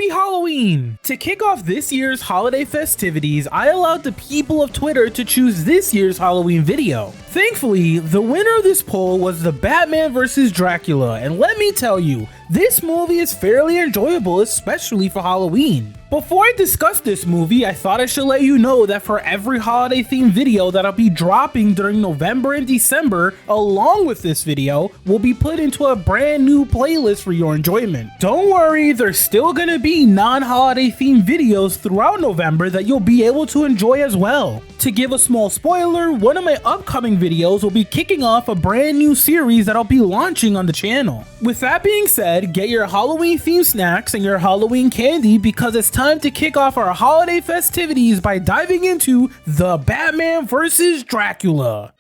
Happy Halloween! To kick off this year's holiday festivities, I allowed the people of Twitter to choose this year's Halloween video. Thankfully, the winner of this poll was The Batman vs. Dracula, and let me tell you, this movie is fairly enjoyable, especially for Halloween. Before I discuss this movie, I thought I should let you know that for every holiday themed video that I'll be dropping during November and December, along with this video, will be put into a brand new playlist for your enjoyment. Don't worry, there's still gonna be non-holiday themed videos throughout November that you'll be able to enjoy as well. To give a small spoiler, one of my upcoming videos will be kicking off a brand new series that I'll be launching on the channel. With that being said, get your Halloween themed snacks and your Halloween candy because it's time to kick off our holiday festivities by diving into The Batman vs. Dracula.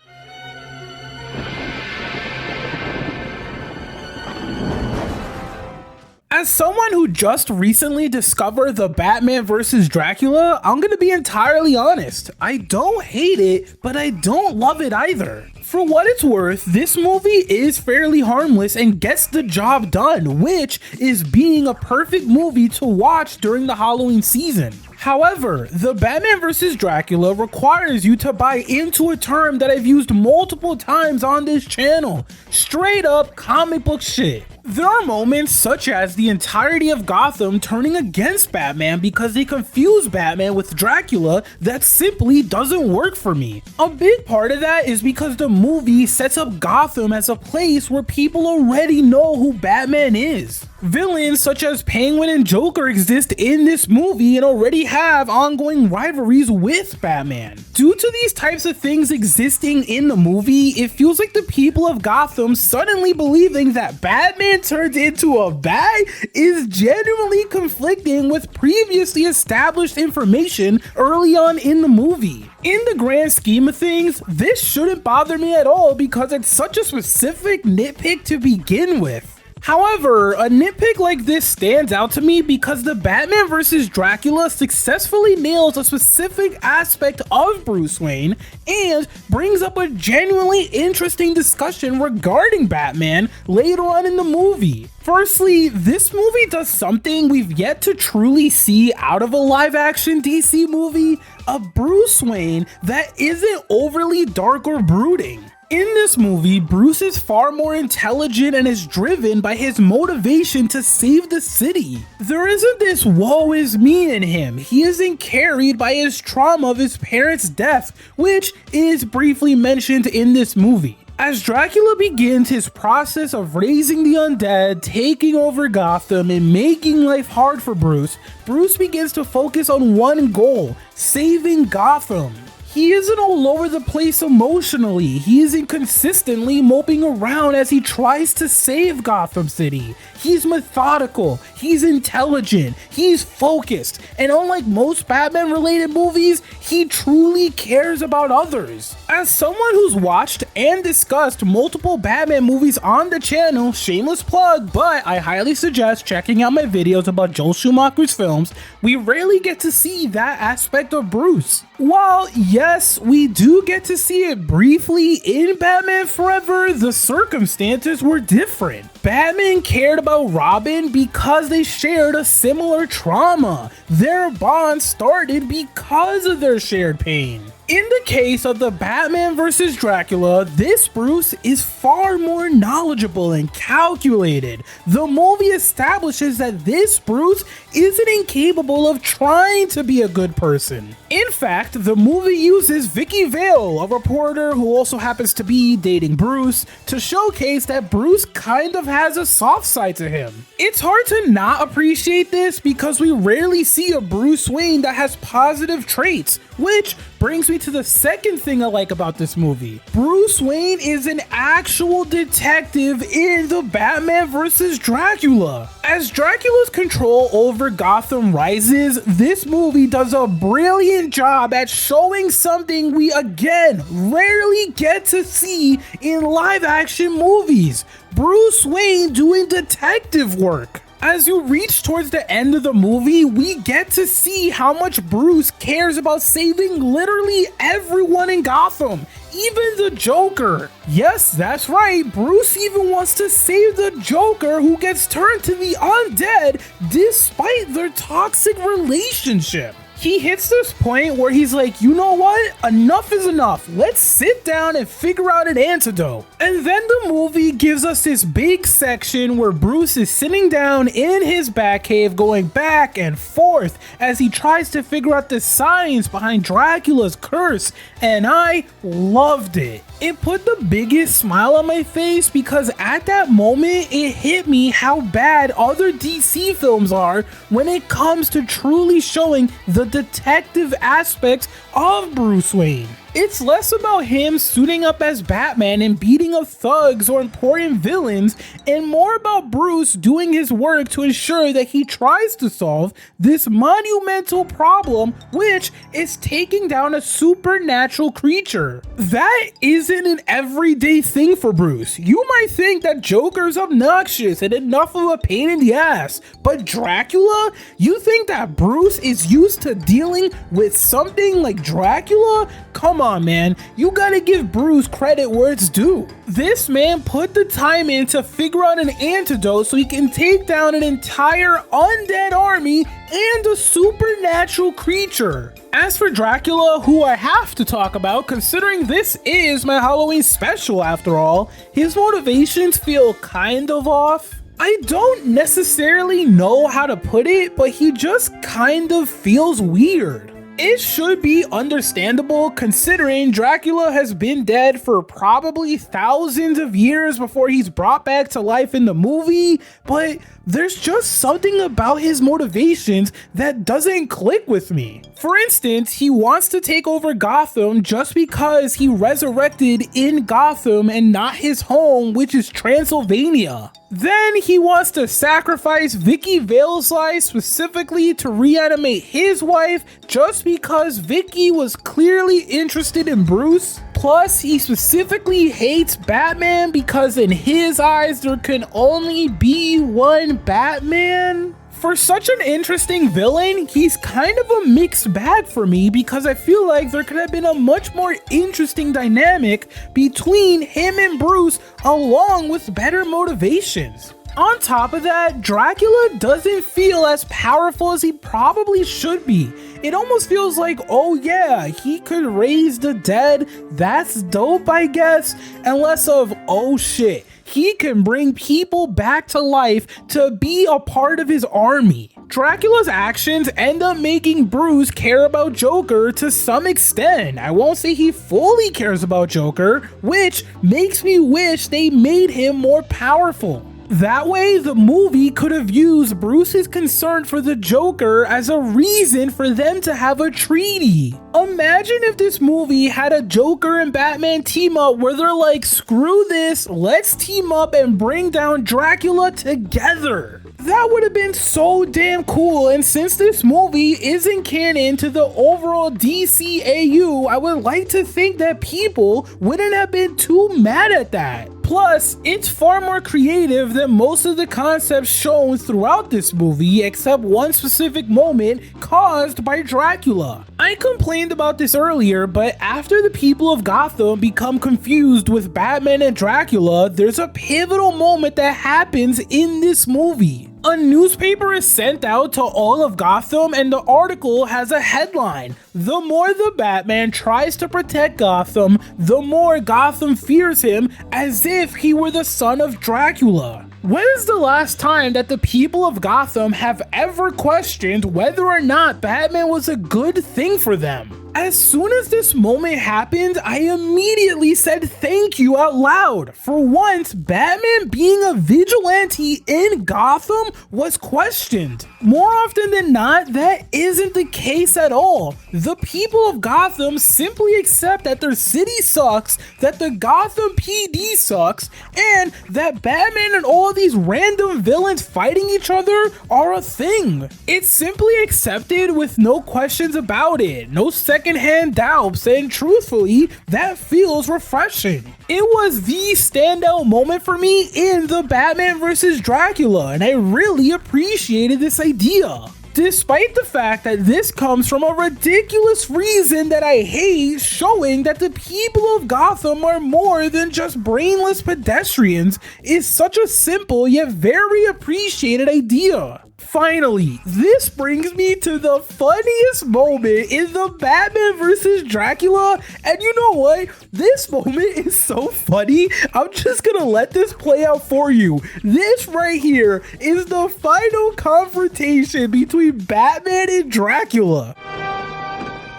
As someone who just recently discovered The Batman vs. Dracula, I'm gonna be entirely honest. I don't hate it, but I don't love it either. For what it's worth, this movie is fairly harmless and gets the job done, which is being a perfect movie to watch during the Halloween season. However, The Batman vs. Dracula requires you to buy into a term that I've used multiple times on this channel. Straight up comic book shit. There are moments such as the entirety of Gotham turning against Batman because they confuse Batman with Dracula that simply doesn't work for me. A big part of that is because the movie sets up Gotham as a place where people already know who Batman is. Villains such as Penguin and Joker exist in this movie and already have ongoing rivalries with Batman. Due to these types of things existing in the movie, it feels like the people of Gotham suddenly believing that Batman turned into a bat is genuinely conflicting with previously established information early on in the movie. In the grand scheme of things, this shouldn't bother me at all because it's such a specific nitpick to begin with. However, a nitpick like this stands out to me because The Batman vs. Dracula successfully nails a specific aspect of Bruce Wayne and brings up a genuinely interesting discussion regarding Batman later on in the movie. Firstly, this movie does something we've yet to truly see out of a live-action DC movie, a Bruce Wayne that isn't overly dark or brooding. In this movie, Bruce is far more intelligent and is driven by his motivation to save the city. There isn't this woe is me in him. He isn't carried by his trauma of his parents' death, which is briefly mentioned in this movie. As Dracula begins his process of raising the undead, taking over Gotham, and making life hard for Bruce, Bruce begins to focus on one goal: saving Gotham. He isn't all over the place emotionally, he isn't consistently moping around as he tries to save Gotham City. He's methodical, he's intelligent, he's focused, and unlike most Batman related movies, he truly cares about others. As someone who's watched and discussed multiple Batman movies on the channel, shameless plug, but I highly suggest checking out my videos about Joel Schumacher's films, we rarely get to see that aspect of Bruce. While yes, we do get to see it briefly in Batman Forever, the circumstances were different. Batman cared about Robin because they shared a similar trauma. Their bond started because of their shared pain. In the case of The Batman vs. Dracula, this Bruce is far more knowledgeable and calculated. The movie establishes that this Bruce isn't incapable of trying to be a good person. In fact, the movie uses Vicky Vale, a reporter who also happens to be dating Bruce, to showcase that Bruce kind of has a soft side to him. It's hard to not appreciate this because we rarely see a Bruce Wayne that has positive traits, which brings me to the second thing I like about this movie. Bruce Wayne is an actual detective in The Batman vs. Dracula. As Dracula's control over Gotham rises, this movie does a brilliant job at showing something we again rarely get to see in live action movies: Bruce Wayne doing detective work. As you reach towards the end of the movie, we get to see how much Bruce cares about saving literally everyone in Gotham, even the Joker. Yes, that's right, Bruce even wants to save the Joker, who gets turned to the undead despite their toxic relationship. He hits this point where he's like, you know what? Enough is enough. Let's sit down and figure out an antidote. And then the movie gives us this big section where Bruce is sitting down in his Batcave going back and forth as he tries to figure out the science behind Dracula's curse, and I loved it. It put the biggest smile on my face because at that moment it hit me how bad other DC films are when it comes to truly showing the detective aspects of Bruce Wayne. It's less about him suiting up as Batman and beating up thugs or important villains, and more about Bruce doing his work to ensure that he tries to solve this monumental problem, which is taking down a supernatural creature. That isn't an everyday thing for Bruce. You might think that Joker's obnoxious and enough of a pain in the ass, but Dracula? You think that Bruce is used to dealing with something like Dracula? Come on, man, you gotta give Bruce credit where it's due. This man put the time in to figure out an antidote so he can take down an entire undead army and a supernatural creature. As for Dracula, who I have to talk about considering this is my Halloween special after all, his motivations feel kind of off. I don't necessarily know how to put it, but he just kind of feels weird. It should be understandable considering Dracula has been dead for probably thousands of years before he's brought back to life in the movie, but there's just something about his motivations that doesn't click with me. For instance, he wants to take over Gotham just because he resurrected in Gotham and not his home, which is Transylvania. Then he wants to sacrifice Vicky Vale's life specifically to reanimate his wife just because Vicky was clearly interested in Bruce. Plus, he specifically hates Batman because in his eyes there can only be one Batman. For such an interesting villain, he's kind of a mixed bag for me because I feel like there could have been a much more interesting dynamic between him and Bruce along with better motivations. On top of that, Dracula doesn't feel as powerful as he probably should be. It almost feels like, oh yeah, he could raise the dead, that's dope I guess, and less of, oh shit, he can bring people back to life to be a part of his army. Dracula's actions end up making Bruce care about Joker to some extent. I won't say he fully cares about Joker, which makes me wish they made him more powerful. That way, the movie could have used Bruce's concern for the Joker as a reason for them to have a treaty. Imagine if this movie had a Joker and Batman team up where they're like, screw this, let's team up and bring down Dracula together. That would have been so damn cool, and since this movie isn't canon to the overall DCAU, I would like to think that people wouldn't have been too mad at that. Plus, it's far more creative than most of the concepts shown throughout this movie, except one specific moment caused by Dracula. I complained about this earlier, but after the people of Gotham become confused with Batman and Dracula, there's a pivotal moment that happens in this movie. A newspaper is sent out to all of Gotham and the article has a headline. The more the Batman tries to protect Gotham, the more Gotham fears him, as if he were the son of Dracula. When is the last time that the people of Gotham have ever questioned whether or not Batman was a good thing for them? As soon as this moment happened, I immediately said thank you out loud. For once, Batman being a vigilante in Gotham was questioned. More often than not, that isn't the case at all. The people of Gotham simply accept that their city sucks, that the Gotham PD sucks, and that Batman and all of these random villains fighting each other are a thing. It's simply accepted with no questions about it. No second secondhand doubts, and truthfully, that feels refreshing. It was the standout moment for me in the Batman vs. Dracula, and I really appreciated this idea. Despite the fact that this comes from a ridiculous reason that I hate, showing that the people of Gotham are more than just brainless pedestrians is such a simple yet very appreciated idea. Finally, this brings me to the funniest moment in the Batman vs. Dracula, and you know what? This moment is so funny, I'm just gonna let this play out for you. This right here is the final confrontation between Batman and Dracula.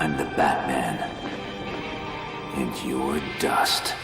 I'm the Batman, and you're dust.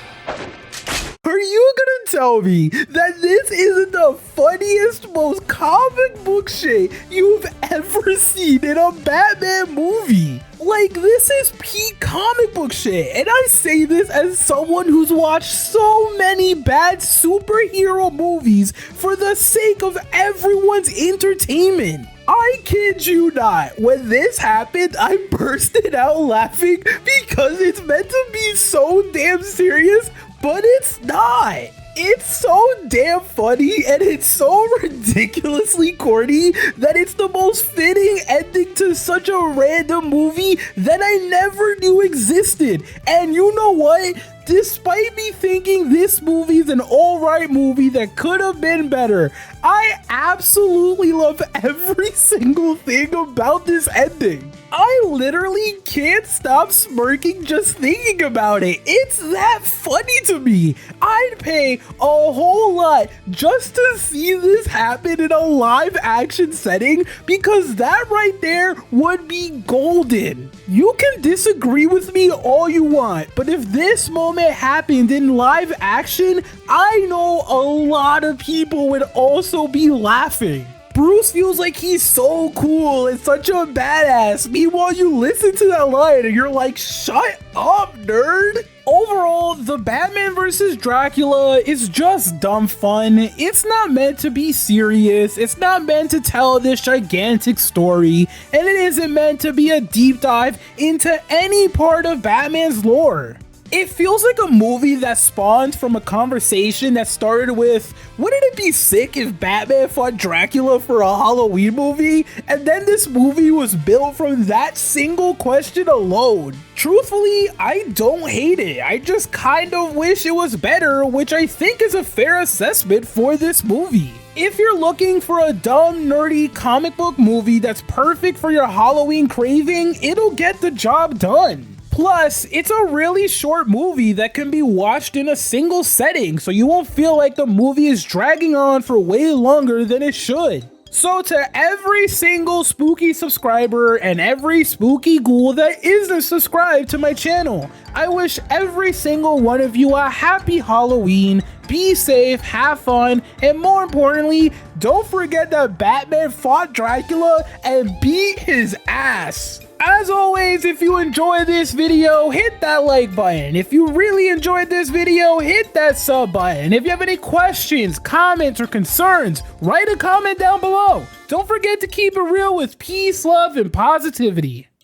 Are you gonna tell me that this isn't the funniest, most comic book shit you've ever seen in a Batman movie? Like, this is peak comic book shit, and I say this as someone who's watched so many bad superhero movies for the sake of everyone's entertainment. I kid you not, when this happened, I bursted out laughing because it's meant to be so damn serious, but it's not. It's so damn funny and it's so ridiculously corny that it's the most fitting ending to such a random movie that I never knew existed. And you know what? Despite me thinking this movie's an alright movie that could have been better, I absolutely love every single thing about this ending. I literally can't stop smirking just thinking about it. It's that funny to me. I'd pay a whole lot just to see this happen in a live action setting because that right there would be golden. You can disagree with me all you want, but if this moment happened in live action, I know a lot of people would also be laughing. Bruce feels like he's so cool and such a badass. Meanwhile, you listen to that line and you're like, shut up, nerd. Overall, the Batman vs. Dracula is just dumb fun. It's not meant to be serious. It's not meant to tell this gigantic story. And it isn't meant to be a deep dive into any part of Batman's lore. It feels like a movie that spawned from a conversation that started with, wouldn't it be sick if Batman fought Dracula for a Halloween movie? And then this movie was built from that single question alone. Truthfully, I don't hate it. I just kind of wish it was better, which I think is a fair assessment for this movie. If you're looking for a dumb, nerdy comic book movie that's perfect for your Halloween craving, it'll get the job done. Plus, it's a really short movie that can be watched in a single setting, so you won't feel like the movie is dragging on for way longer than it should. So to every single spooky subscriber and every spooky ghoul that isn't subscribed to my channel, I wish every single one of you a happy Halloween, be safe, have fun, and more importantly, don't forget that Batman fought Dracula and beat his ass. As always, if you enjoyed this video, hit that like button. If you really enjoyed this video, hit that sub button. If you have any questions, comments, or concerns, write a comment down below. Don't forget to keep it real with peace, love, and positivity.